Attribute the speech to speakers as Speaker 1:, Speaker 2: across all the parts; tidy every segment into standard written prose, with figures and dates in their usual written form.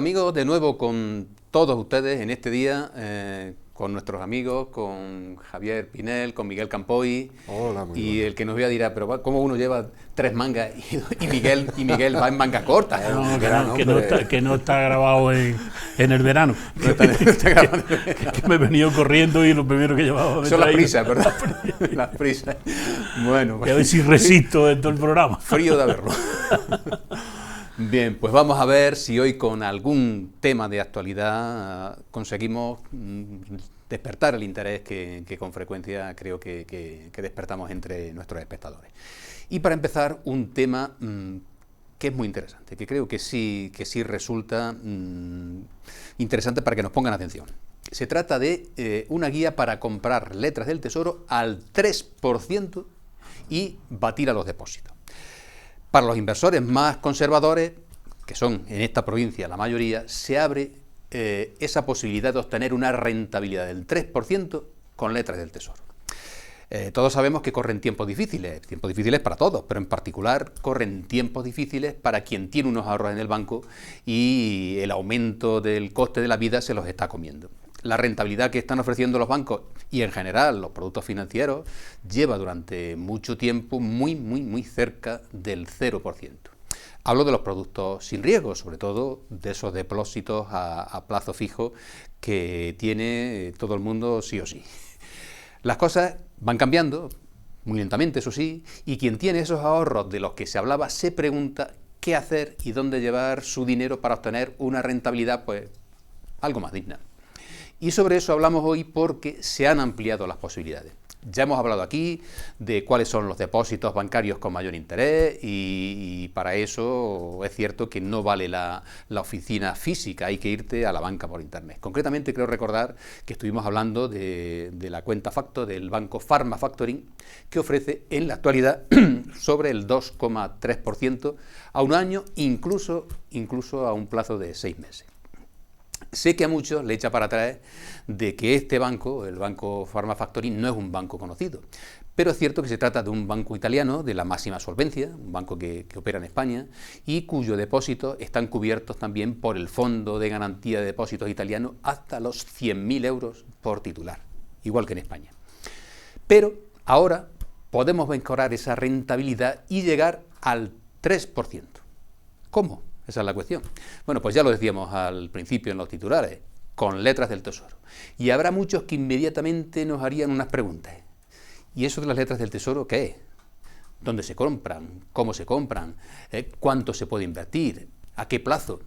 Speaker 1: amigos, de nuevo con todos ustedes en este día, con nuestros amigos, con Javier Pinel, con Miguel Campoy.
Speaker 2: Hola, muy
Speaker 1: y
Speaker 2: buenas.
Speaker 1: el que nos dirá, pero ¿cómo uno lleva 3 mangas y Miguel va en manga corta?
Speaker 3: Que no está grabado en el verano.
Speaker 1: No está grabando.
Speaker 3: Que me he venido corriendo y lo primero que llevaba
Speaker 1: Son las prisas, ¿verdad? Las prisas. Bueno,
Speaker 3: a ver si resisto en todo el programa.
Speaker 1: Frío de verlo. Bien, pues vamos a ver si hoy con algún tema de actualidad conseguimos despertar el interés que con frecuencia creo que despertamos entre nuestros espectadores. Y para empezar, un tema que es muy interesante, que creo que sí resulta interesante para que nos pongan atención. Se trata de una guía para comprar letras del Tesoro al 3% y batir a los depósitos. Para los inversores más conservadores, que son en esta provincia la mayoría, se abre esa posibilidad de obtener una rentabilidad del 3% con letras del Tesoro. Todos sabemos que corren tiempos difíciles para todos, pero en particular corren tiempos difíciles para quien tiene unos ahorros en el banco y el aumento del coste de la vida se los está comiendo. La rentabilidad que están ofreciendo los bancos y en general los productos financieros lleva durante mucho tiempo muy cerca del 0%. Hablo de los productos sin riesgo, sobre todo de esos depósitos a plazo fijo que tiene todo el mundo sí o sí. Las cosas van cambiando, muy lentamente eso sí, y quien tiene esos ahorros de los que se hablaba se pregunta qué hacer y dónde llevar su dinero para obtener una rentabilidad pues algo más digna. Y sobre eso hablamos hoy porque se han ampliado las posibilidades. Ya hemos hablado aquí de cuáles son los depósitos bancarios con mayor interés y para eso es cierto que no vale la oficina física, hay que irte a la banca por internet. Concretamente creo recordar que estuvimos hablando de la cuenta Facto del banco Pharma Factoring, que ofrece en la actualidad sobre el 2,3% a un año, incluso a un plazo de 6 meses. Sé que a muchos le echa para atrás de que este banco, el banco Pharma Factoring, no es un banco conocido, pero es cierto que se trata de un banco italiano de la máxima solvencia, un banco que opera en España y cuyos depósitos están cubiertos también por el Fondo de Garantía de Depósitos italiano hasta los 100.000 euros por titular, igual que en España. Pero ahora podemos mejorar esa rentabilidad y llegar al 3%. ¿Cómo? Esa es la cuestión. Bueno, pues ya lo decíamos al principio en los titulares, con letras del Tesoro. Y habrá muchos que inmediatamente nos harían unas preguntas. ¿Y eso de las letras del Tesoro qué es? ¿Dónde se compran? ¿Cómo se compran? ¿Cuánto se puede invertir? ¿A qué plazo?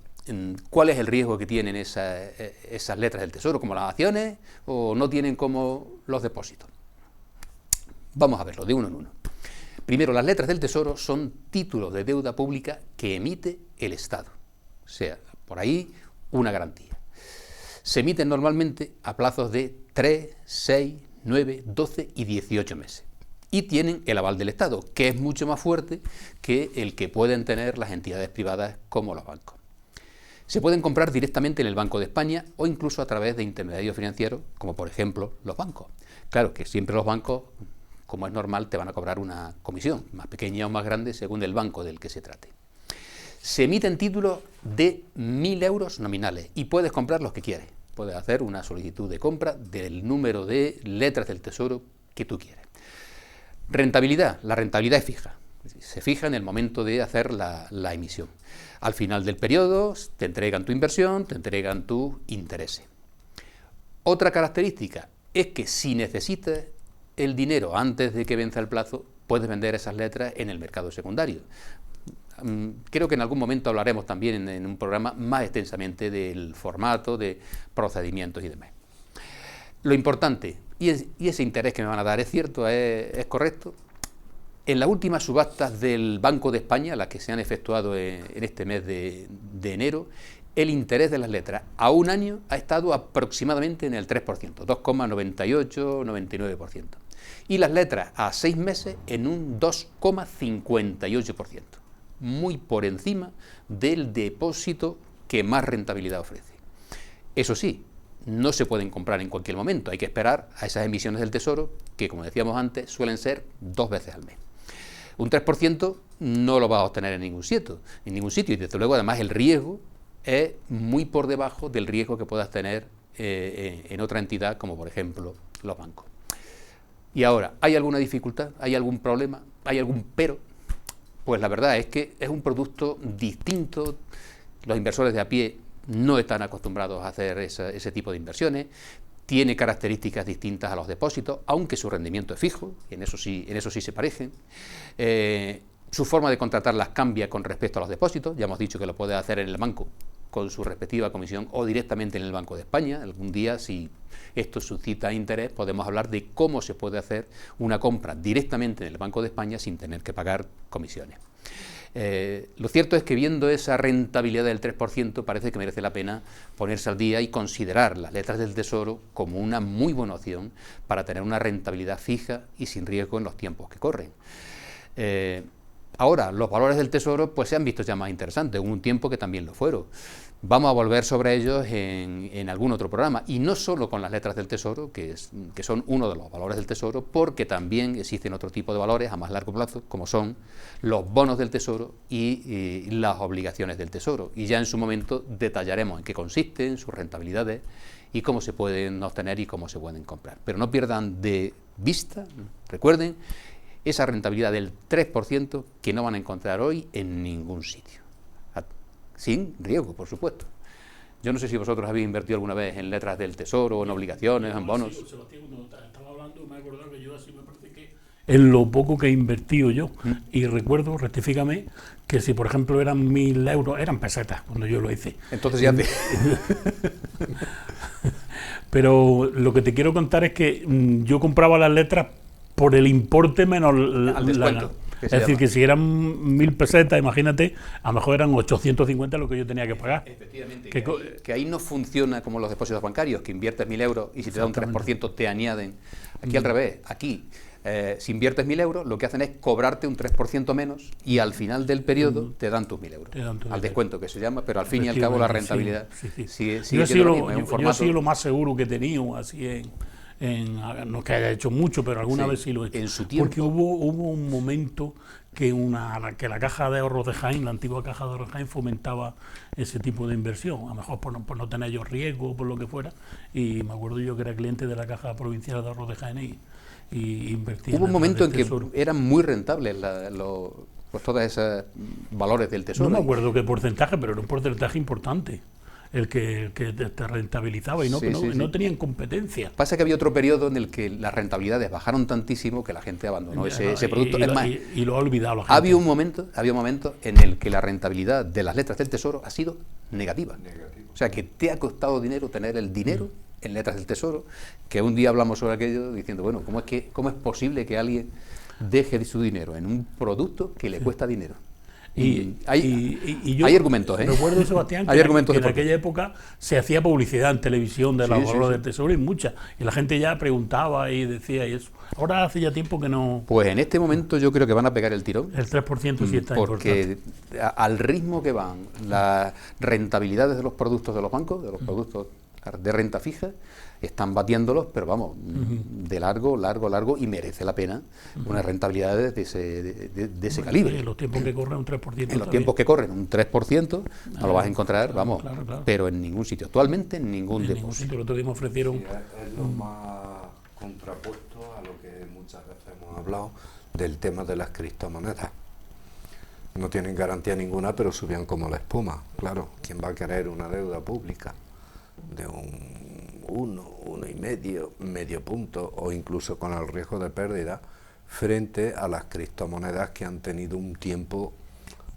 Speaker 1: ¿Cuál es el riesgo que tienen esas letras del Tesoro? ¿Como las acciones o no tienen como los depósitos? Vamos a verlo de uno en uno. Primero, las letras del Tesoro son títulos de deuda pública que emite el Estado, o sea, por ahí una garantía. Se emiten normalmente a plazos de 3, 6, 9, 12 y 18 meses. Y tienen el aval del Estado, que es mucho más fuerte que el que pueden tener las entidades privadas como los bancos. Se pueden comprar directamente en el Banco de España o incluso a través de intermediarios financieros, como por ejemplo los bancos. Claro que siempre los bancos, como es normal, te van a cobrar una comisión, más pequeña o más grande según el banco del que se trate. Se emiten títulos de 1.000 euros nominales y puedes comprar los que quieres. Puedes hacer una solicitud de compra del número de letras del Tesoro que tú quieres. Rentabilidad. La rentabilidad es fija. Se fija en el momento de hacer la emisión. Al final del periodo te entregan tu inversión, te entregan tus intereses. Otra característica es que si necesitas el dinero antes de que venza el plazo, puedes vender esas letras en el mercado secundario. Creo que en algún momento hablaremos también en un programa más extensamente del formato, de procedimientos y demás. Lo importante, y ese interés que me van a dar es cierto, es correcto, en las últimas subastas del Banco de España, las que se han efectuado en este mes de enero, el interés de las letras a un año ha estado aproximadamente en el 3%, 2,98-99%. Y las letras a 6 meses en un 2,58%, muy por encima del depósito que más rentabilidad ofrece. Eso sí, no se pueden comprar en cualquier momento, hay que esperar a esas emisiones del Tesoro, que como decíamos antes, suelen ser 2 veces al mes. Un 3% no lo vas a obtener en ningún sitio, y desde luego además el riesgo es muy por debajo del riesgo que puedas tener en otra entidad, como por ejemplo los bancos. Y ahora, ¿hay alguna dificultad? ¿Hay algún problema? ¿Hay algún pero? Pues la verdad es que es un producto distinto. Los inversores de a pie no están acostumbrados a hacer ese tipo de inversiones. Tiene características distintas a los depósitos, aunque su rendimiento es fijo, y en eso sí se parecen. Su forma de contratarlas cambia con respecto a los depósitos. Ya hemos dicho que lo puede hacer en el banco con su respectiva comisión o directamente en el Banco de España. Algún día, si esto suscita interés, podemos hablar de cómo se puede hacer una compra directamente en el Banco de España sin tener que pagar comisiones. Lo cierto es que viendo esa rentabilidad del 3% parece que merece la pena ponerse al día y considerar las letras del Tesoro como una muy buena opción para tener una rentabilidad fija y sin riesgo en los tiempos que corren. Ahora, los valores del Tesoro pues se han visto ya más interesantes, hubo un tiempo que también lo fueron. Vamos a volver sobre ellos en algún otro programa, y no solo con las letras del Tesoro, que son uno de los valores del Tesoro, porque también existen otro tipo de valores a más largo plazo, como son los bonos del Tesoro y las obligaciones del Tesoro. Y ya en su momento detallaremos en qué consisten, sus rentabilidades y cómo se pueden obtener y cómo se pueden comprar. Pero no pierdan de vista, recuerden, esa rentabilidad del 3% que no van a encontrar hoy en ningún sitio. Sin riesgo, por supuesto. Yo no sé si vosotros habéis invertido alguna vez en letras del Tesoro, o en obligaciones, en bonos.
Speaker 3: Sí, Sebastián, cuando estaba hablando me he acordado que yo así me parece que en lo poco que he invertido yo, y recuerdo, rectifícame, que si por ejemplo eran 1.000 euros, eran pesetas cuando yo lo hice.
Speaker 1: Entonces ya te...
Speaker 3: Pero lo que te quiero contar es que yo compraba las letras por el importe menos
Speaker 1: al descuento.
Speaker 3: Es decir, que si eran 1.000 pesetas, imagínate, a lo mejor eran 850 lo que yo tenía que pagar.
Speaker 1: Efectivamente, que ahí no funciona como los depósitos bancarios, que inviertes 1.000 euros y si te da un 3% te añaden. Aquí al revés, aquí si inviertes 1.000 euros, lo que hacen es cobrarte un 3% menos y al final del periodo te dan tus 1.000 euros. Al descuento que se llama, pero al fin y al cabo la rentabilidad sigue
Speaker 3: yo he sido lo más seguro que he tenido, así no que haya hecho mucho, pero alguna vez sí lo he hecho.
Speaker 1: En su tiempo.
Speaker 3: Porque hubo un momento que la Caja de Ahorros de Jaén, la antigua Caja de Ahorros de Jaén, fomentaba ese tipo de inversión, a lo mejor por no tener yo riesgo, por lo que fuera, y me acuerdo yo que era cliente de la Caja Provincial de Ahorros de Jaén y invertía.
Speaker 1: Hubo un momento en que eran muy rentables pues todos esos valores del Tesoro.
Speaker 3: No me acuerdo qué porcentaje, pero era un porcentaje importante el que te rentabilizaba y no tenían competencia.
Speaker 1: Pasa que había otro periodo en el que las rentabilidades bajaron tantísimo que la gente abandonó ese producto.
Speaker 3: Y lo ha olvidado la gente.
Speaker 1: Había un momento en el que la rentabilidad de las letras del Tesoro ha sido negativa. O sea, que te ha costado dinero tener el dinero en letras del Tesoro, que un día hablamos sobre aquello diciendo, bueno, ¿cómo es posible que alguien deje su dinero en un producto que le cuesta dinero?
Speaker 3: Y yo
Speaker 1: hay argumentos, ¿eh?
Speaker 3: Recuerdo, Sebastián, que en aquella época se hacía publicidad en televisión de los valores del Tesoro y mucha. Y la gente ya preguntaba y decía y eso. Ahora hace ya tiempo que no...
Speaker 1: Pues en este momento yo creo que van a pegar el tirón.
Speaker 3: El 3% sí está
Speaker 1: porque
Speaker 3: importante.
Speaker 1: Al ritmo que van las rentabilidades de los productos de los bancos, de los productos de renta fija, están batiéndolos, pero vamos, de largo, y merece la pena una rentabilidad de ese calibre.
Speaker 3: En los tiempos que corren un 3%.
Speaker 1: En los tiempos que corren un 3%, no lo vas a encontrar, vamos, pero en ningún sitio. Actualmente en ningún depósito.
Speaker 3: El otro día me ofrecieron...
Speaker 2: es lo más contrapuesto a lo que muchas veces hemos hablado del tema de las criptomonedas. No tienen garantía ninguna, pero subían como la espuma. Claro, ¿quién va a querer una deuda pública de un 1,5, medio punto o incluso con el riesgo de pérdida frente a las criptomonedas que han tenido un tiempo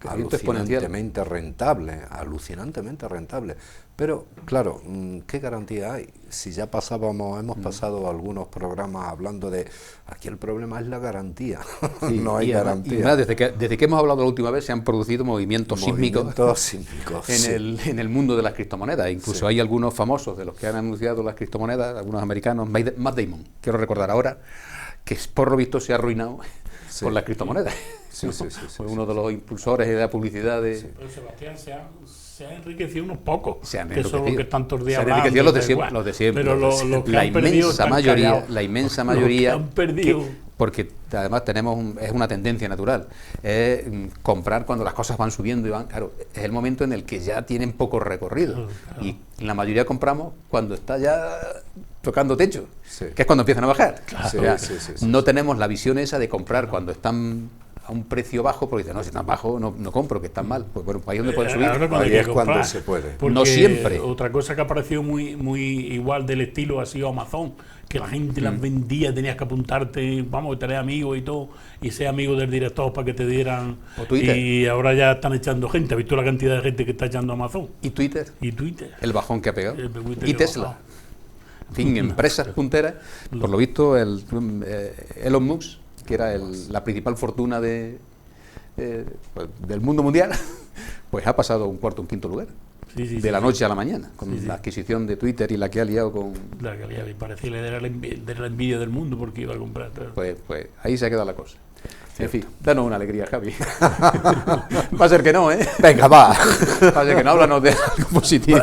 Speaker 2: alucinantemente rentable, pero claro, ¿qué garantía hay? Si ya hemos pasado algunos programas hablando de aquí el problema es la garantía, no hay garantía.
Speaker 1: Y nada, desde que hemos hablado la última vez se han producido movimientos sísmicos en el mundo de las criptomonedas. Incluso hay algunos famosos de los que han anunciado las criptomonedas, algunos americanos, Matt Damon, quiero recordar ahora, que por lo visto se ha arruinado con las criptomonedas. Fue uno de los impulsores de la publicidad de...
Speaker 3: Pero Sebastián se ha enriquecido unos pocos,
Speaker 1: que son los
Speaker 3: que están todos días
Speaker 1: hablando. Se han enriquecido los de siempre. Pero
Speaker 3: los que han perdido
Speaker 1: la inmensa mayoría
Speaker 3: han perdido
Speaker 1: porque además es una tendencia natural, es comprar cuando las cosas van subiendo y van, claro, es el momento en el que ya tienen poco recorrido,
Speaker 3: Claro.
Speaker 1: y la mayoría compramos cuando está ya tocando techo,
Speaker 2: Sí.
Speaker 1: que es cuando empiezan a bajar.
Speaker 2: Sí,
Speaker 1: O sea,
Speaker 2: sí.
Speaker 1: no tenemos la visión esa de comprar cuando están a un precio bajo, porque dicen, no, si están bajo no compro, que están mal. Pues bueno, ahí es donde pueden subir.
Speaker 3: Ahora cuando
Speaker 2: Ahí
Speaker 3: hay que
Speaker 2: es cuando
Speaker 3: comprar,
Speaker 2: se puede.
Speaker 3: porque
Speaker 1: No siempre.
Speaker 3: Otra cosa que ha parecido muy igual del estilo ha sido Amazon, que la gente las vendía, tenías que apuntarte, vamos, tener amigos y todo, y ser amigo del director para que te dieran.
Speaker 1: O Twitter.
Speaker 3: Y ahora ya están echando gente. ¿Has visto la cantidad de gente que está echando Amazon?
Speaker 1: Y Twitter,
Speaker 3: Y Twitter.
Speaker 1: el bajón que ha pegado.
Speaker 3: El Twitter
Speaker 1: Y
Speaker 3: que ha
Speaker 1: Tesla.
Speaker 3: bajado.
Speaker 1: En fin, empresas punteras. Por lo visto, Elon Musk, que era la principal fortuna pues, del mundo mundial, pues ha pasado un cuarto, un quinto lugar.
Speaker 3: Sí,
Speaker 1: De la noche a la mañana, con la adquisición de Twitter y la que ha liado con...
Speaker 3: La calidad, parecía que era la envidia del mundo porque iba a comprar.
Speaker 1: Pues ahí se ha quedado la cosa. En fin, danos una alegría, Javi. Va a ser que no, ¿eh?
Speaker 2: Venga, va.
Speaker 1: Va a ser que no, háblanos de algo positivo.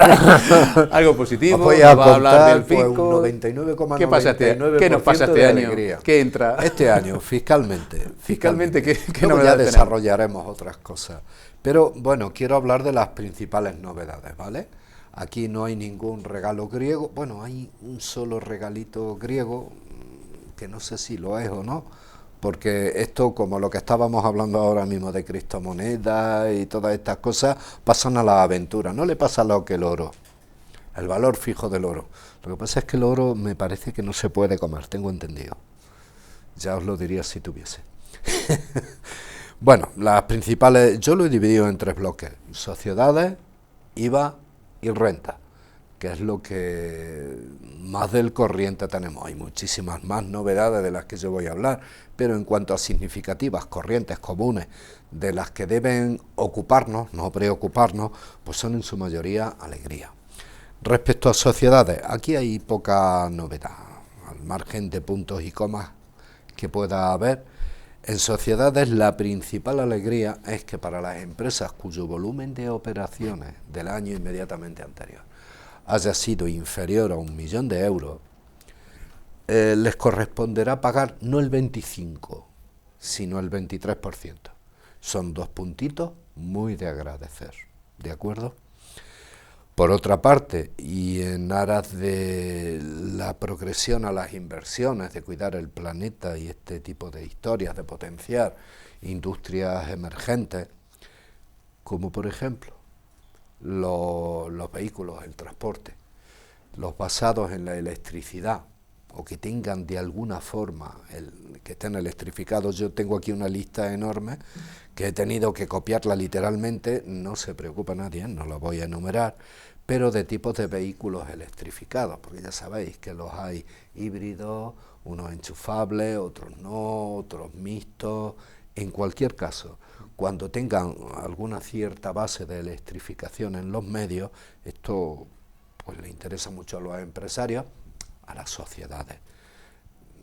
Speaker 1: Algo positivo,
Speaker 2: Os voy a
Speaker 1: nos va a hablar del
Speaker 2: contar,
Speaker 1: fisco.
Speaker 2: pues, un 99,99%
Speaker 1: ¿Qué pasa ¿Qué nos pasa este
Speaker 2: de
Speaker 1: año?
Speaker 2: alegría.
Speaker 1: ¿Qué entra?
Speaker 2: Este año, fiscalmente.
Speaker 1: Fiscalmente, ¿qué
Speaker 2: Luego ya
Speaker 1: novedades tenemos?
Speaker 2: desarrollaremos otras cosas. Pero bueno, quiero hablar de las principales novedades, ¿vale? Aquí no hay ningún regalo griego. Bueno, hay un solo regalito griego, que no sé si lo es o no, porque esto, como lo que estábamos hablando ahora mismo de criptomonedas y todas estas cosas, pasan a la aventura. No le pasa lo que el oro, el valor fijo del oro. Lo que pasa es que el oro me parece que no se puede comer, tengo entendido. Ya os lo diría si tuviese. Bueno, las principales, yo lo he dividido en 3 bloques: sociedades, IVA y renta, que es lo que más del corriente tenemos. Hay muchísimas más novedades de las que yo voy a hablar, pero en cuanto a significativas, corrientes, comunes, de las que deben ocuparnos, no preocuparnos, pues son en su mayoría alegría. Respecto a sociedades, aquí hay poca novedad, al margen de puntos y comas que pueda haber. En sociedades, la principal alegría es que para las empresas cuyo volumen de operaciones del año inmediatamente anterior haya sido inferior a 1 millón de euros, les corresponderá pagar no el 25%, sino el 23%. Son 2 puntitos muy de agradecer, ¿de acuerdo? Por otra parte, y en aras de la progresión a las inversiones, de cuidar el planeta y este tipo de historias, de potenciar industrias emergentes, como por ejemplo los vehículos, el transporte, los basados en la electricidad, o que tengan de alguna forma, que estén electrificados. Yo tengo aquí una lista enorme que he tenido que copiarla literalmente, no se preocupa nadie, no la voy a enumerar, pero de tipos de vehículos electrificados, porque ya sabéis que los hay híbridos, unos enchufables, otros no, otros mixtos. En cualquier caso, cuando tengan alguna cierta base de electrificación en los medios, esto pues le interesa mucho a los empresarios, a las sociedades,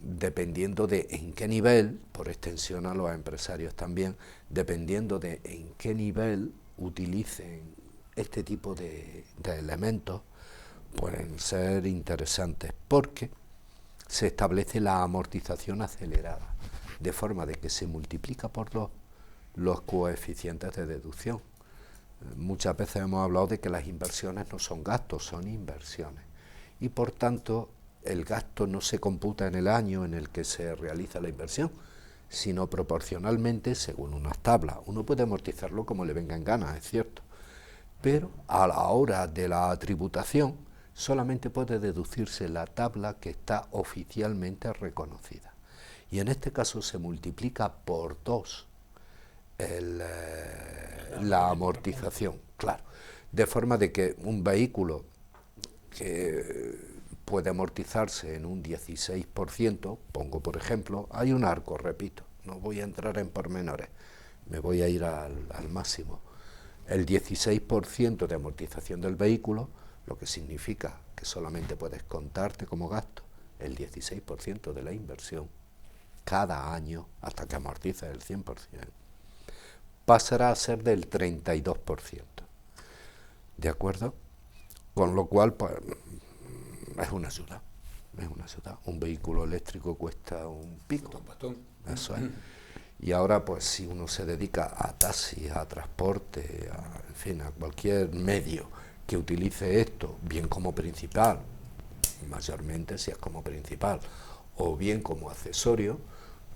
Speaker 2: dependiendo de en qué nivel, por extensión a los empresarios también, dependiendo de en qué nivel utilicen este tipo de elementos, pueden ser interesantes, porque se establece la amortización acelerada, de forma de que se multiplica por 2 los coeficientes de deducción. Muchas veces hemos hablado de que las inversiones no son gastos, son inversiones, y por tanto el gasto no se computa en el año en el que se realiza la inversión, sino proporcionalmente según unas tablas. Uno puede amortizarlo como le venga en gana, es cierto, pero a la hora de la tributación solamente puede deducirse la tabla que está oficialmente reconocida. Y en este caso se multiplica por 2 la amortización, claro, de forma de que un vehículo que puede amortizarse en un 16%, pongo por ejemplo, hay un arco, repito, no voy a entrar en pormenores, me voy a ir al máximo. El 16% de amortización del vehículo, lo que significa que solamente puedes contarte como gasto el 16% de la inversión cada año hasta que amortices el 100%, pasará a ser del 32%, ¿de acuerdo? Con lo cual, pues, es una ayuda. Es una ciudad. Un vehículo eléctrico cuesta un pico.
Speaker 1: Un bastón.
Speaker 2: Eso es. Y ahora, pues, si uno se dedica a taxis, a transporte, en fin, a cualquier medio que utilice esto, bien como principal, mayormente si es como principal, o bien como accesorio,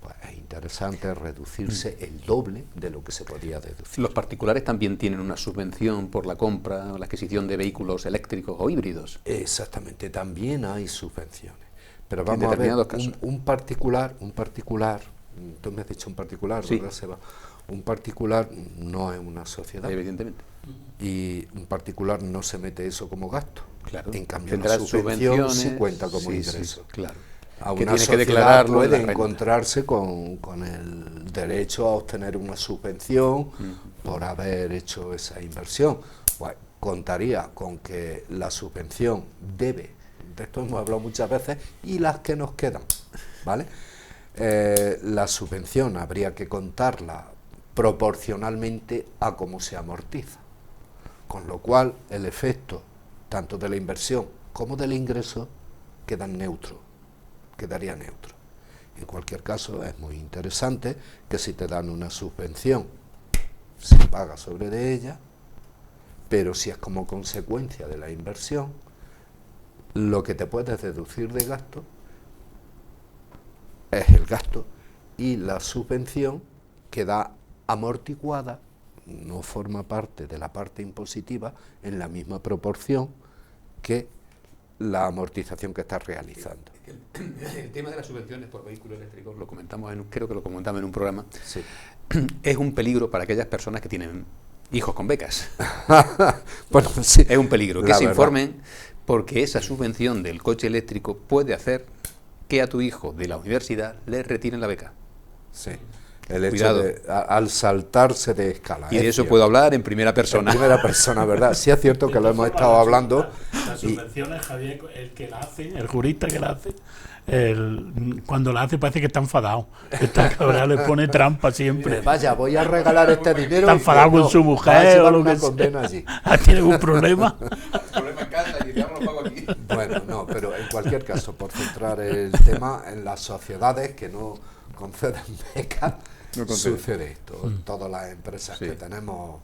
Speaker 2: pues es interesante reducirse el doble de lo que se podía deducir.
Speaker 1: Los particulares también tienen una subvención por la compra o la adquisición de vehículos eléctricos o híbridos.
Speaker 2: Exactamente, también hay subvenciones. Pero
Speaker 1: En
Speaker 2: vamos a ver,
Speaker 1: determinados casos.
Speaker 2: un particular, tú me has dicho un particular,
Speaker 1: Sí.
Speaker 2: ¿verdad, Seba? Un particular no es una sociedad.
Speaker 1: Evidentemente.
Speaker 2: Y un particular no se mete eso como gasto.
Speaker 1: Claro.
Speaker 2: En cambio,
Speaker 1: Tendrá
Speaker 2: una subvención
Speaker 1: subvenciones,
Speaker 2: sí cuenta como
Speaker 1: sí,
Speaker 2: ingreso.
Speaker 1: sí, claro.
Speaker 2: A
Speaker 1: Que
Speaker 2: una
Speaker 1: tiene que
Speaker 2: sociedad
Speaker 1: declararlo en la
Speaker 2: puede
Speaker 1: renta.
Speaker 2: encontrarse con el derecho a obtener una subvención por haber hecho esa inversión. Pues contaría con que la subvención debe, de esto hemos hablado muchas veces, y las que nos quedan, ¿vale? La subvención habría que contarla proporcionalmente a cómo se amortiza, con lo cual el efecto tanto de la inversión como del ingreso quedaría neutro. En cualquier caso, es muy interesante que si te dan una subvención se paga sobre de ella, pero si es como consecuencia de la inversión, lo que te puedes deducir de gasto es el gasto, y la subvención queda amortiguada, no forma parte de la parte impositiva en la misma proporción que la amortización que estás realizando.
Speaker 1: El tema de las subvenciones por vehículos eléctricos, creo que lo comentamos en un programa,
Speaker 2: Sí.
Speaker 1: es un peligro para aquellas personas que tienen hijos con becas.
Speaker 2: Bueno, sí.
Speaker 1: Es un peligro que
Speaker 2: La
Speaker 1: se
Speaker 2: verdad.
Speaker 1: informen, porque esa subvención del coche eléctrico puede hacer que a tu hijo de la universidad le retiren la beca.
Speaker 2: Sí. El hecho
Speaker 1: Cuidado.
Speaker 2: de, al saltarse de escala.
Speaker 1: Y de
Speaker 2: es
Speaker 1: eso
Speaker 2: cierto.
Speaker 1: puedo hablar en primera
Speaker 2: En
Speaker 1: persona.
Speaker 2: primera persona, ¿verdad? Sí es cierto que lo hemos estado hablando.
Speaker 3: Las
Speaker 2: y-
Speaker 3: subvenciones, Javier, el que la hace, el jurista que la hace, cuando la hace parece que está enfadado. Está cabreado, le pone trampa siempre.
Speaker 2: Vaya, voy a regalar este dinero.
Speaker 3: Está enfadado con su mujer
Speaker 2: va a llevar
Speaker 3: o lo
Speaker 2: una
Speaker 3: que sea.
Speaker 2: condena allí.
Speaker 3: ¿Tiene algún problema?
Speaker 1: Problema en casa y digamos lo pago aquí.
Speaker 2: Bueno, no, pero en cualquier caso, por centrar el tema en las sociedades que no conceden becas,
Speaker 1: No conceden.
Speaker 2: sucede esto. Todas las empresas
Speaker 1: Sí.
Speaker 2: que tenemos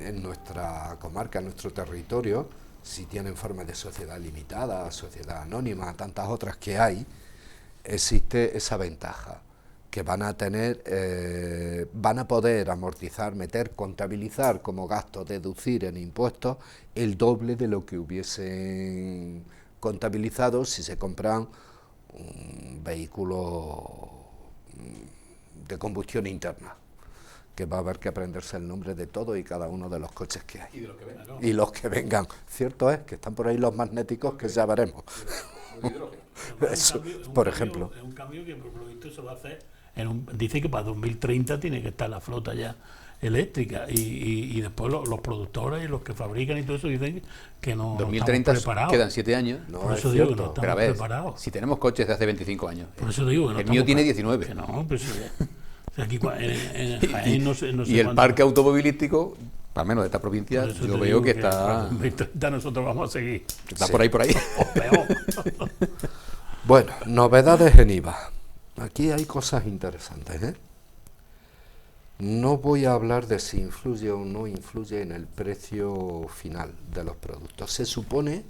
Speaker 2: en nuestra comarca, en nuestro territorio, si tienen forma de sociedad limitada, sociedad anónima, tantas otras que hay, existe esa ventaja, que van a tener, van a poder amortizar, contabilizar como gasto, deducir en impuestos el doble de lo que hubiesen contabilizado si se compran un vehículo de combustión interna, que va a haber que aprenderse el nombre de todo y cada uno de los coches que hay.
Speaker 1: Y de lo que ven.
Speaker 2: Y los que vengan. Cierto es que están por ahí los magnéticos, que ya veremos. Eso, por ejemplo.
Speaker 3: Es un cambio que por lo visto se va a hacer. Dice que para 2030 tiene que estar la flota ya eléctrica y después los productores y los que fabrican y todo eso dicen que no
Speaker 1: 2030
Speaker 3: estamos preparados.
Speaker 1: quedan 7 años.
Speaker 2: No,
Speaker 3: Por
Speaker 2: es
Speaker 3: eso digo que
Speaker 2: cierto.
Speaker 3: no
Speaker 1: Pero a
Speaker 3: estamos
Speaker 1: ver,
Speaker 3: preparados.
Speaker 1: si tenemos coches de hace 25 años,
Speaker 3: Por eso digo que no
Speaker 1: el mío
Speaker 3: estamos
Speaker 1: tiene
Speaker 3: preparados.
Speaker 1: 19.
Speaker 3: Que no, pues aquí en Jaén no sé
Speaker 1: Y el
Speaker 3: cuánto.
Speaker 1: parque automovilístico, al menos de esta provincia,
Speaker 3: Por eso
Speaker 1: yo
Speaker 3: te
Speaker 1: veo
Speaker 3: digo
Speaker 1: que
Speaker 3: para
Speaker 1: está,
Speaker 3: 2030 nosotros vamos a seguir.
Speaker 1: está
Speaker 2: Sí.
Speaker 1: por ahí.
Speaker 3: O peor.
Speaker 2: Bueno, novedades en IVA. Aquí hay cosas interesantes, ¿eh? No voy a hablar de si influye o no influye en el precio final de los productos. Se supone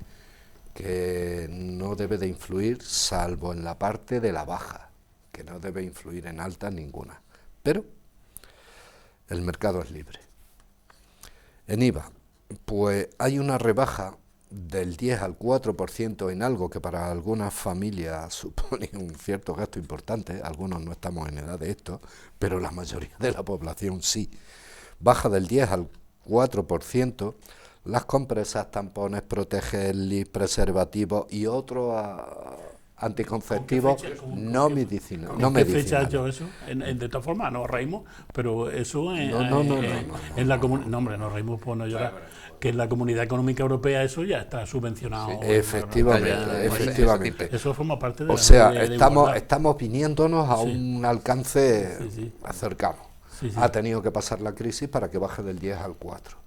Speaker 2: que no debe de influir, salvo en la parte de la baja, que no debe influir en alta ninguna. Pero el mercado es libre. En IVA, pues hay una rebaja del 10 al 4% en algo que para algunas familias supone un cierto gasto importante. Algunos no estamos en edad de esto, pero la mayoría de la población sí. Baja del 10 al 4%, las compresas, tampones, protegelis, preservativos y otros anticonceptivos no medicinales.
Speaker 3: ¿En qué fecha ha hecho eso? De todas formas, nos reímos, pero eso en la comunidad. No, hombre, nos reímos por no llorar. Que en la Comunidad Económica Europea eso ya está subvencionado.
Speaker 2: Efectivamente.
Speaker 3: Eso forma parte de
Speaker 2: O
Speaker 3: la
Speaker 2: sea,
Speaker 3: ley de
Speaker 2: estamos
Speaker 3: igualdad.
Speaker 2: viniéndonos a
Speaker 3: Sí.
Speaker 2: un alcance
Speaker 3: Sí.
Speaker 2: cercano.
Speaker 3: Sí, sí.
Speaker 2: Ha tenido que pasar la crisis para que baje del 10 al 4.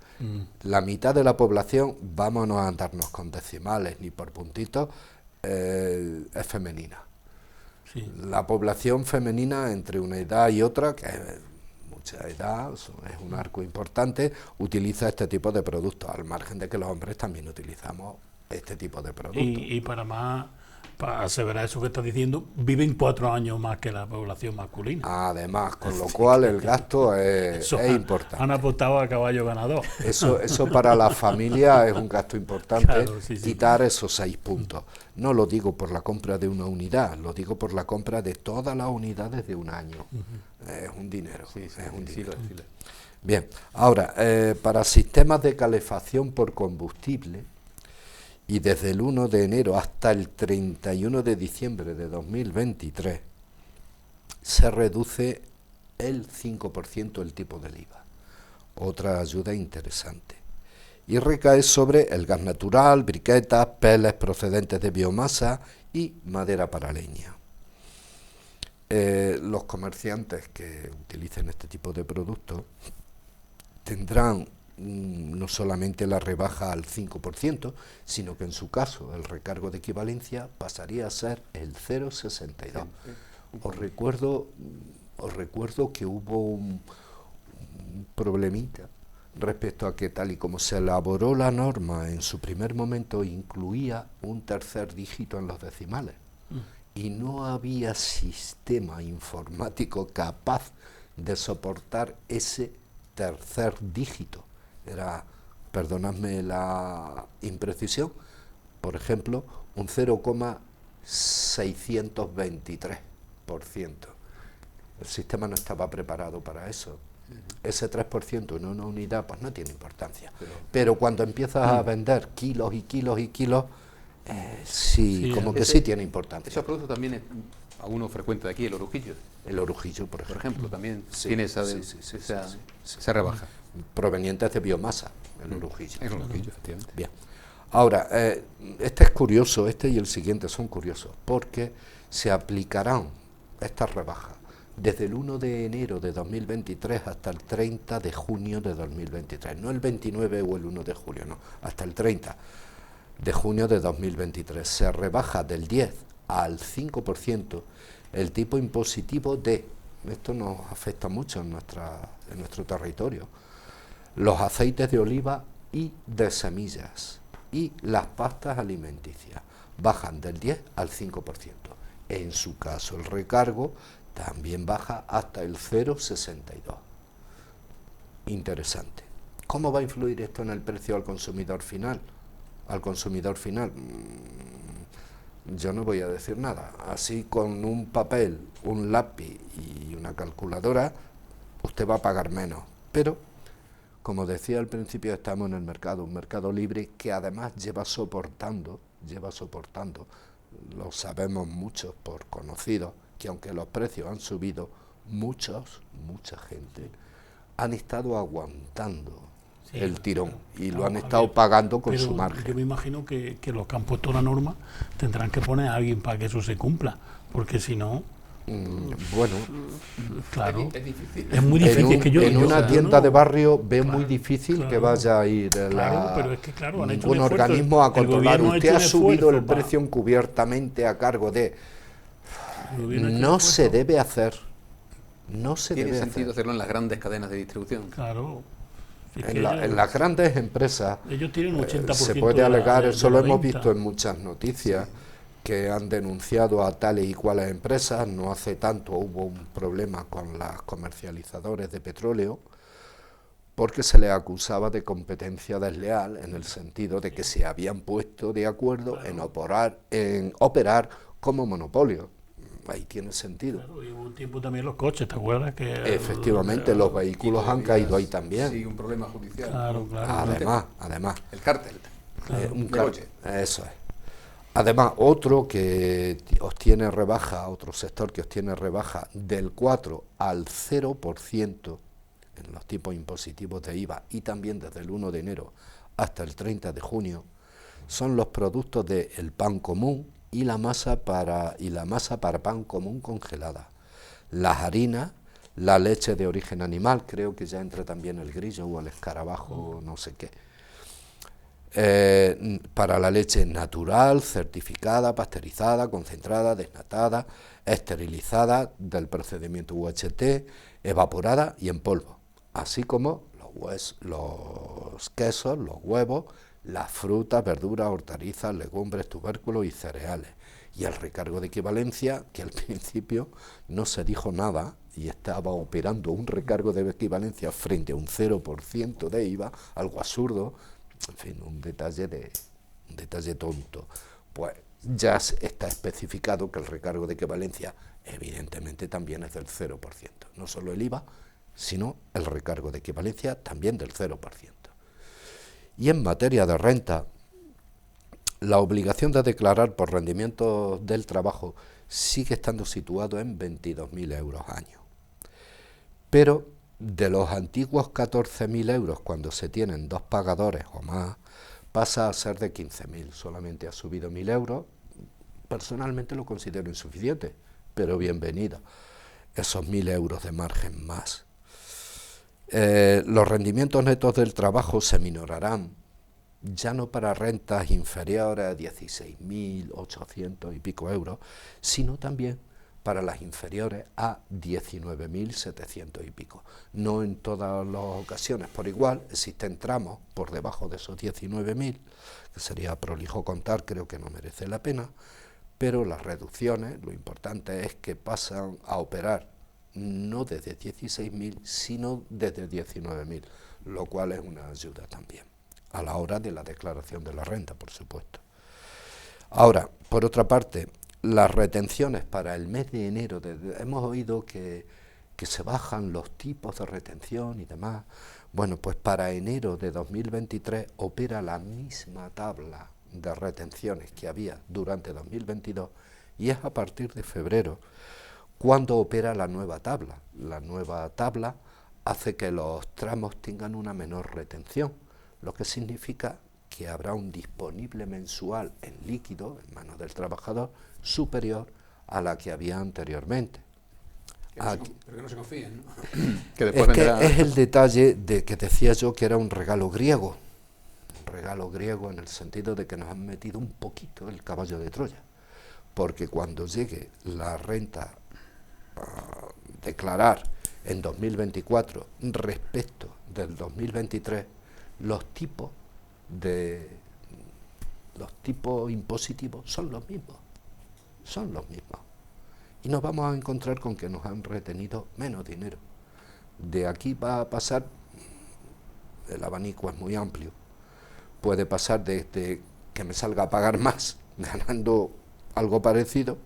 Speaker 2: La mitad de la población, vámonos a andarnos con decimales ni por puntitos, es femenina.
Speaker 3: Sí.
Speaker 2: La población femenina entre una edad y otra, que es mucha edad, es un arco importante, utiliza este tipo de productos, al margen de que los hombres también utilizamos este tipo de productos.
Speaker 3: Y para aseverar eso que estás diciendo, viven 4 años más que la población masculina.
Speaker 2: Además, con lo cual el gasto es importante.
Speaker 3: Han apostado a caballo ganador.
Speaker 2: Eso para la familia es un gasto importante,
Speaker 3: Claro, sí.
Speaker 2: quitar esos 6 puntos. No lo digo por la compra de una unidad, lo digo por la compra de todas las unidades de un año. Es un dinero.
Speaker 1: Sí, lo es.
Speaker 2: Bien, ahora, para sistemas de calefacción por combustible, y desde el 1 de enero hasta el 31 de diciembre de 2023 se reduce el 5% el tipo del IVA. Otra ayuda interesante. Y recae sobre el gas natural, briquetas, pellets procedentes de biomasa y madera para leña. Los comerciantes que utilicen este tipo de productos tendrán no solamente la rebaja al 5%, sino que en su caso el recargo de equivalencia pasaría a ser el 0,62. Os recuerdo que hubo un problemita respecto a que tal y como se elaboró la norma en su primer momento incluía un tercer dígito en los decimales y no había sistema informático capaz de soportar ese tercer dígito. Era, perdonadme la imprecisión, por ejemplo, un 0,623%. El sistema no estaba preparado para eso. Ese 3% en una unidad pues no tiene importancia. Pero cuando empiezas a vender kilos y kilos y kilos, sí tiene importancia.
Speaker 1: Esos productos también alguno frecuente de aquí, el orujillo.
Speaker 2: El orujillo, por ejemplo.
Speaker 1: También tiene esa rebaja.
Speaker 2: Provenientes de biomasa, el orujillo.
Speaker 1: El orujillo, efectivamente.
Speaker 2: Bien. Ahora, este es curioso, este y el siguiente son curiosos, porque se aplicarán estas rebajas desde el 1 de enero de 2023 hasta el 30 de junio de 2023. No el 29 o el 1 de julio, no, hasta el 30 de junio de 2023. Se rebaja del 10 al 5% el tipo impositivo de, esto nos afecta mucho en nuestro territorio, los aceites de oliva y de semillas y las pastas alimenticias bajan del 10 al 5%. En su caso el recargo también baja hasta el 0,62. Interesante. ¿Cómo va a influir esto en el precio al consumidor final? Yo no voy a decir nada. Así con un papel, un lápiz y una calculadora, usted va a pagar menos. Pero, como decía al principio, estamos en el mercado, un mercado libre que además lleva soportando, lo sabemos muchos por conocidos, que aunque los precios han subido, mucha gente han estado aguantando el tirón y lo han estado pagando con su margen.
Speaker 3: Yo me imagino que los que han puesto la norma tendrán que poner a alguien para que eso se cumpla, porque si no...
Speaker 2: Bueno,
Speaker 3: claro,
Speaker 1: es difícil.
Speaker 3: Es muy difícil.
Speaker 2: En una tienda de barrio veo muy difícil que vaya a ir
Speaker 3: pero es que, han hecho
Speaker 2: un organismo a controlar. Usted ha subido el precio encubiertamente a cargo de... No se debe hacer.
Speaker 1: Tiene sentido hacerlo en las grandes cadenas de distribución.
Speaker 3: Claro.
Speaker 2: En las grandes empresas
Speaker 3: ellos tienen un 80%
Speaker 2: se puede alegar, eso lo hemos
Speaker 3: venta.
Speaker 2: visto en muchas noticias, que han denunciado a tales y cuales empresas. No hace tanto hubo un problema con las comercializadores de petróleo, porque se les acusaba de competencia desleal, en el sentido de que se habían puesto de acuerdo en operar como monopolio. Ahí tiene sentido.
Speaker 3: Claro, y hubo un tiempo también los coches, ¿te acuerdas? Que
Speaker 2: efectivamente, los vehículos han caído ahí también.
Speaker 1: Sí, un problema judicial.
Speaker 3: Claro.
Speaker 2: Además.
Speaker 1: El cártel.
Speaker 2: Eso es. Además, otro sector que obtiene rebaja del 4 al 0% en los tipos impositivos de IVA y también desde el 1 de enero hasta el 30 de junio, son los productos del pan común y la masa para pan común congelada, las harinas, la leche de origen animal, creo que ya entra también el grillo o el escarabajo o no sé qué, para la leche natural, certificada, pasteurizada, concentrada, desnatada, esterilizada del procedimiento UHT, evaporada y en polvo, así como los quesos, los huevos, las frutas, verduras, hortalizas, legumbres, tubérculos y cereales. Y el recargo de equivalencia, que al principio no se dijo nada y estaba operando un recargo de equivalencia frente a un 0% de IVA, algo absurdo, en fin, un detalle tonto. Pues ya está especificado que el recargo de equivalencia evidentemente también es del 0%, no solo el IVA, sino el recargo de equivalencia también del 0%. Y en materia de renta, la obligación de declarar por rendimiento del trabajo sigue estando situado en 22.000 euros año. Pero de los antiguos 14.000 euros cuando se tienen 2 pagadores o más, pasa a ser de 15.000, solamente ha subido 1.000 euros. Personalmente lo considero insuficiente, pero bienvenido, esos 1.000 euros de margen más. Los rendimientos netos del trabajo se minorarán, ya no para rentas inferiores a 16.800 y pico euros, sino también para las inferiores a 19.700 y pico. No en todas las ocasiones por igual, existen tramos por debajo de esos 19.000, que sería prolijo contar, creo que no merece la pena, pero las reducciones, lo importante es que pasan a operar no desde 16.000, sino desde 19.000, lo cual es una ayuda también, a la hora de la declaración de la renta, por supuesto. Ahora, por otra parte, las retenciones para el mes de enero, hemos oído que se bajan los tipos de retención y demás. Bueno, pues para enero de 2023 opera la misma tabla de retenciones que había durante 2022 y es a partir de febrero cuando opera la nueva tabla. La nueva tabla hace que los tramos tengan una menor retención, lo que significa que habrá un disponible mensual en líquido, en manos del trabajador, superior a la que había anteriormente.
Speaker 1: Pero que no se confíen, ¿no? Que después
Speaker 2: es el detalle de que decía yo que era un regalo griego en el sentido de que nos han metido un poquito el caballo de Troya, porque cuando llegue la renta a declarar en 2024 respecto del 2023, los tipos impositivos son los mismos, y nos vamos a encontrar con que nos han retenido menos dinero. De aquí va a pasar, el abanico es muy amplio, puede pasar desde que me salga a pagar más ganando algo parecido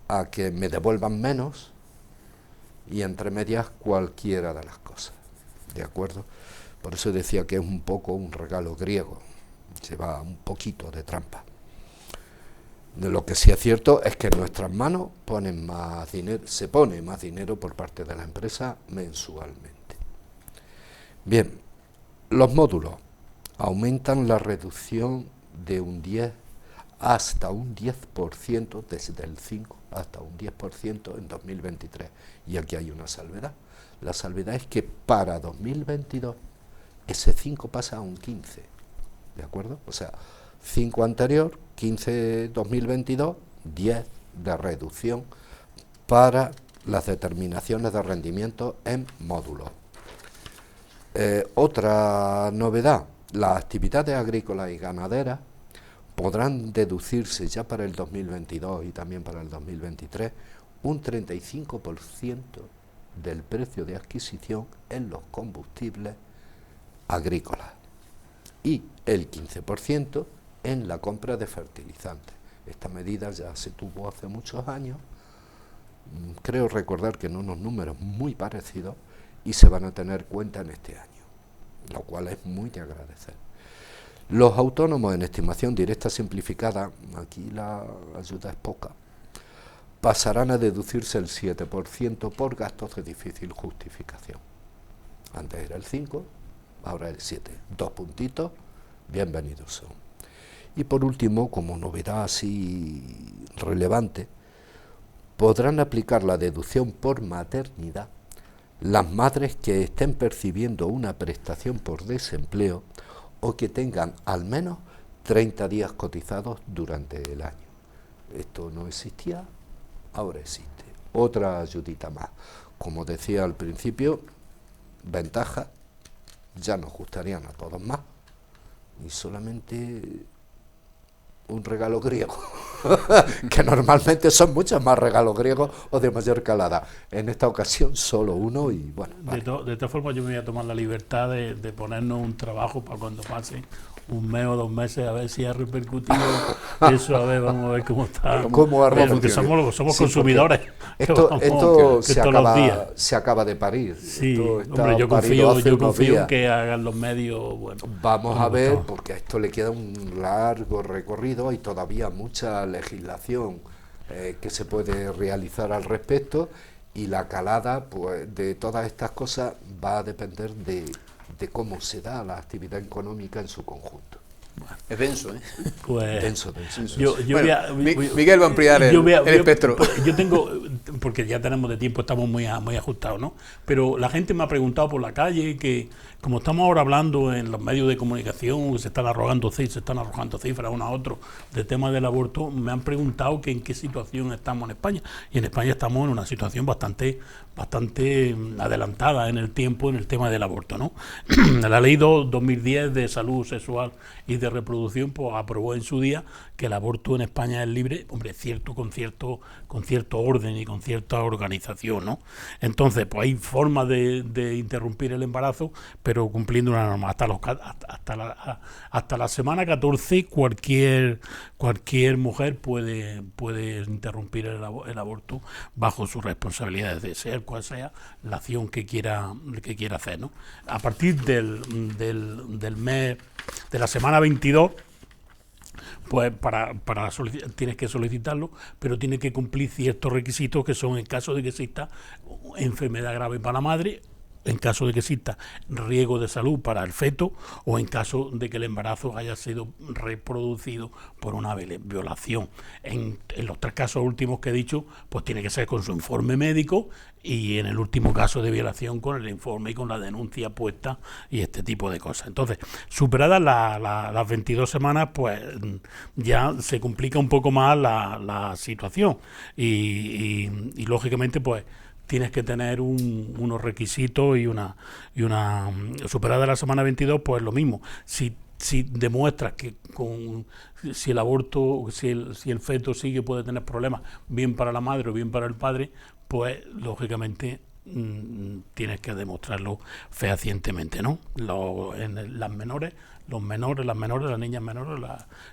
Speaker 2: a que me devuelvan menos y entre medias cualquiera de las cosas, ¿de acuerdo? Por eso decía que es un poco un regalo griego, lleva un poquito de trampa. De lo que sí es cierto es que en nuestras manos se pone más dinero por parte de la empresa mensualmente. Bien, los módulos aumentan la reducción de un 10 hasta un 10%, desde el 5 hasta un 10% en 2023. Y aquí hay una salvedad. La salvedad es que para 2022 ese 5 pasa a un 15, ¿de acuerdo? O sea, 5 anterior, 15 2022, 10 de reducción para las determinaciones de rendimiento en módulos. Otra novedad, las actividades agrícolas y ganaderas podrán deducirse ya para el 2022 y también para el 2023 un 35% del precio de adquisición en los combustibles agrícolas y el 15% en la compra de fertilizantes. Esta medida ya se tuvo hace muchos años, creo recordar que en unos números muy parecidos, y se van a tener cuenta en este año, lo cual es muy de agradecer. Los autónomos en estimación directa simplificada, aquí la ayuda es poca, pasarán a deducirse el 7% por gastos de difícil justificación. Antes era el 5%, ahora el 7%. 2 puntitos, bienvenidos son. Y por último, como novedad así relevante, podrán aplicar la deducción por maternidad las madres que estén percibiendo una prestación por desempleo o que tengan al menos 30 días cotizados durante el año. Esto no existía, ahora existe. Otra ayudita más. Como decía al principio, ventajas ya nos gustarían a todos más. Y solamente un regalo griego, que normalmente son muchos más regalos griegos o de mayor calada. En esta ocasión solo uno y bueno. Vale.
Speaker 3: De todas formas yo me voy a tomar la libertad de ponernos un trabajo para cuando pase un mes o 2 meses a ver si ha repercutido eso, a ver, vamos a ver cómo está.
Speaker 2: ¿Cómo ha
Speaker 3: porque somos sí, consumidores.
Speaker 2: Esto se acaba de parir.
Speaker 3: Sí, hombre, yo confío en que hagan los medios. Bueno,
Speaker 2: vamos a ver, porque a esto le queda un largo recorrido y todavía mucha legislación que se puede realizar al respecto, y la calada pues de todas estas cosas va a depender de cómo se da la actividad económica en su conjunto.
Speaker 1: Bueno, es denso, ¿eh?
Speaker 3: Pues,
Speaker 2: denso.
Speaker 1: Miguel va a ampliar el espectro.
Speaker 3: Yo tengo, porque ya tenemos de tiempo, estamos muy ajustados, ¿no? Pero la gente me ha preguntado por la calle que, como estamos ahora hablando en los medios de comunicación, se están arrojando cifras uno a otro del tema del aborto, me han preguntado que en qué situación estamos en España. Y en España estamos en una situación bastante adelantada en el tiempo en el tema del aborto, ¿no? La ley 2010 de salud sexual y de reproducción pues aprobó en su día que el aborto en España es libre, hombre, con cierto orden y con cierta organización, ¿no? Entonces, pues hay formas de interrumpir el embarazo, pero cumpliendo una norma. Hasta la semana 14 cualquier mujer puede interrumpir el aborto bajo su responsabilidad, de ser cual sea la acción que quiera hacer, ¿no? A partir del mes de la semana 22, pues para solicitar, tienes que solicitarlo, pero tienes que cumplir ciertos requisitos que son en caso de que exista enfermedad grave para la madre, en caso de que exista riesgo de salud para el feto o en caso de que el embarazo haya sido reproducido por una violación. En los 3 casos últimos que he dicho, pues tiene que ser con su informe médico, y en el último caso de violación con el informe y con la denuncia puesta y este tipo de cosas. Entonces, superadas las 22 semanas, pues ya se complica un poco más la situación y lógicamente pues tienes que tener unos requisitos y una superada la semana 22, pues lo mismo. Si demuestras que si el aborto, si el feto sigue, puede tener problemas, bien para la madre o bien para el padre, pues lógicamente tienes que demostrarlo fehacientemente, ¿no? Las niñas menores,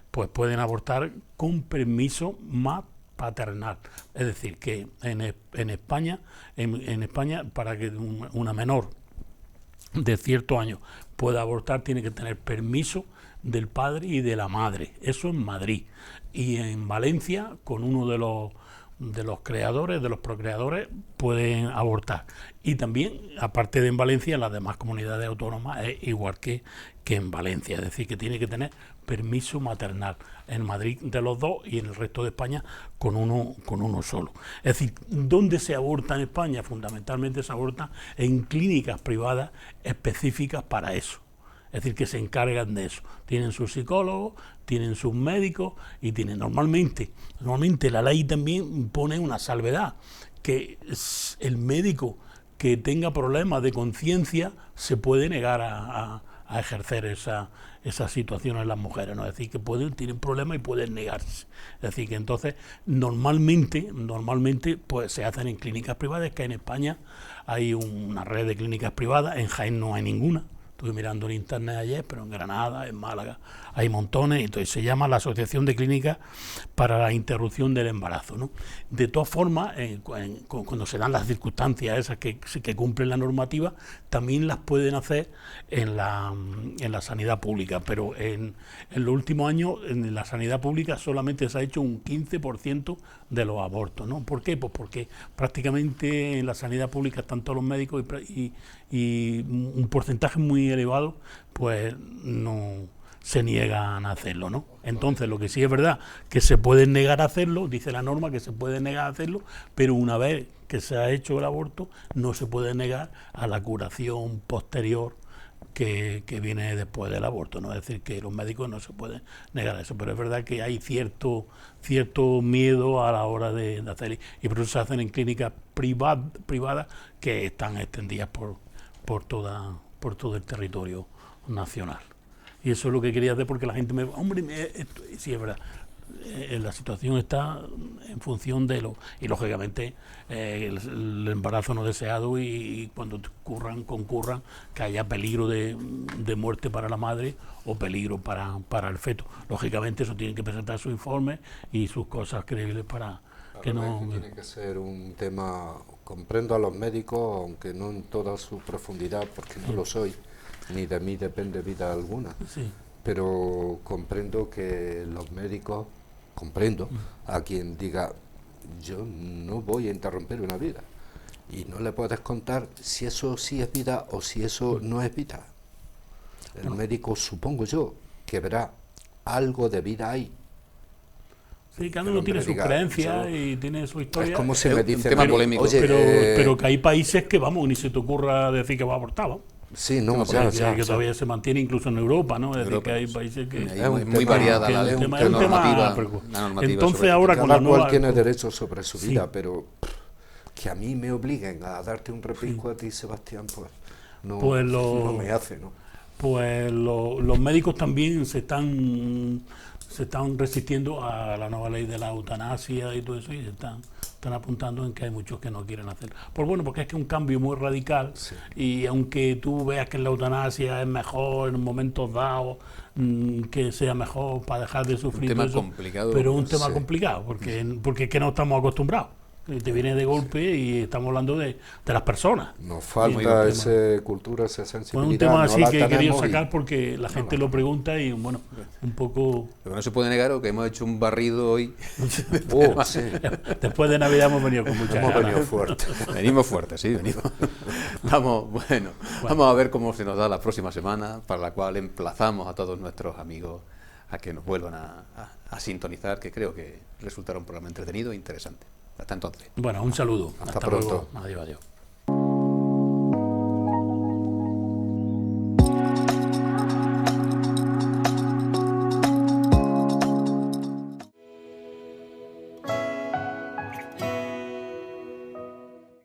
Speaker 3: pues pueden abortar con permiso más paternal. Es decir, que en España, para que una menor de ciertos años pueda abortar, tiene que tener permiso del padre y de la madre. Eso en Madrid. Y en Valencia, con uno de los procreadores, pueden abortar. Y también, aparte de en Valencia, en las demás comunidades autónomas es igual que en Valencia. Es decir, que tiene que tener permiso maternal. En Madrid de los 2 y en el resto de España con uno solo. Es decir, ¿dónde se aborta en España? Fundamentalmente se aborta en clínicas privadas específicas para eso. Es decir, que se encargan de eso. Tienen sus psicólogos, tienen sus médicos y tienen normalmente la ley también pone una salvedad, que el médico que tenga problemas de conciencia se puede negar a ejercer esa situación en las mujeres, ¿no? Es decir, que tienen problemas y pueden negarse. Es decir, que entonces normalmente pues se hacen en clínicas privadas, que en España hay una red de clínicas privadas, en Jaén no hay ninguna. Estuve mirando en internet ayer, pero en Granada, en Málaga, hay montones. Entonces se llama la Asociación de Clínicas para la Interrupción del Embarazo, ¿no? De todas formas, cuando se dan las circunstancias esas que cumplen la normativa, también las pueden hacer en la sanidad pública. Pero en los últimos años, en la sanidad pública solamente se ha hecho un 15% de los abortos, ¿no? ¿Por qué? Pues porque prácticamente en la sanidad pública están todos los médicos y un porcentaje muy elevado pues no se niegan a hacerlo, ¿no? Entonces, lo que sí es verdad, que se puede negar a hacerlo, dice la norma que se puede negar a hacerlo, pero una vez que se ha hecho el aborto, no se puede negar a la curación posterior que viene después del aborto, ¿no? Es decir, que los médicos no se pueden negar a eso, pero es verdad que hay cierto miedo a la hora de hacer, y por eso se hacen en clínicas privadas que están extendidas por todo el territorio nacional. Y eso es lo que quería hacer, porque la gente me... Hombre, sí, es verdad. La situación está en función de lo... Y, lógicamente, el embarazo no deseado y cuando concurran, que haya peligro de muerte para la madre o peligro para el feto. Lógicamente, eso tiene que presentar su informe y sus cosas creíbles para que no...
Speaker 2: Tiene que ser un tema... Comprendo a los médicos, aunque no en toda su profundidad, porque no lo soy, ni de mí depende vida alguna.
Speaker 3: Sí.
Speaker 2: Pero comprendo que los médicos, comprendo a quien diga, yo no voy a interrumpir una vida, y no le puedes contar si eso sí es vida o si eso no es vida. El médico, supongo yo, que verá algo de vida ahí.
Speaker 3: Sí, cada uno tiene sus creencias y tiene su historia.
Speaker 2: Es como si me dicen,
Speaker 1: tema polémico.
Speaker 2: oye,
Speaker 3: pero que hay países que, vamos, ni se te ocurra decir que va a abortar, ¿no?
Speaker 2: sí, no,
Speaker 3: que todavía se mantiene incluso en Europa, ¿no? Es decir, que hay países que...
Speaker 1: Es muy variada la normativa.
Speaker 3: Entonces ahora con la nueva...
Speaker 2: Cada cual tiene derecho sobre su vida, pero que a mí me obliguen a darte un repisco a ti, Sebastián, pues no me hace, ¿no?
Speaker 3: Pues los médicos también se están resistiendo a la nueva ley de la eutanasia y todo eso, y están apuntando en que hay muchos que no quieren hacerlo. Pues bueno, porque es que es un cambio muy radical, sí. Y aunque tú veas que la eutanasia es mejor en momentos dados, que sea mejor para dejar de sufrir,
Speaker 1: un tema
Speaker 3: eso,
Speaker 1: complicado,
Speaker 3: pero es un tema complicado, porque es que no estamos acostumbrados. Te viene de golpe y estamos hablando de las personas.
Speaker 2: Nos falta esa cultura, esa sensibilidad.
Speaker 3: Fue un tema así que he querido sacar porque la gente lo pregunta y bueno, un poco...
Speaker 1: Pero no se puede negar que hemos hecho un barrido hoy.
Speaker 3: Sí. Después de Navidad hemos venido con mucha ganas.
Speaker 2: Venido fuerte.
Speaker 1: Venimos fuertes, sí, venimos. Vamos a ver cómo se nos da la próxima semana, para la cual emplazamos a todos nuestros amigos a que nos vuelvan a sintonizar, que creo que resultará un programa entretenido e interesante. Hasta entonces.
Speaker 3: Bueno, un saludo.
Speaker 2: Hasta pronto.
Speaker 3: Luego. Adiós.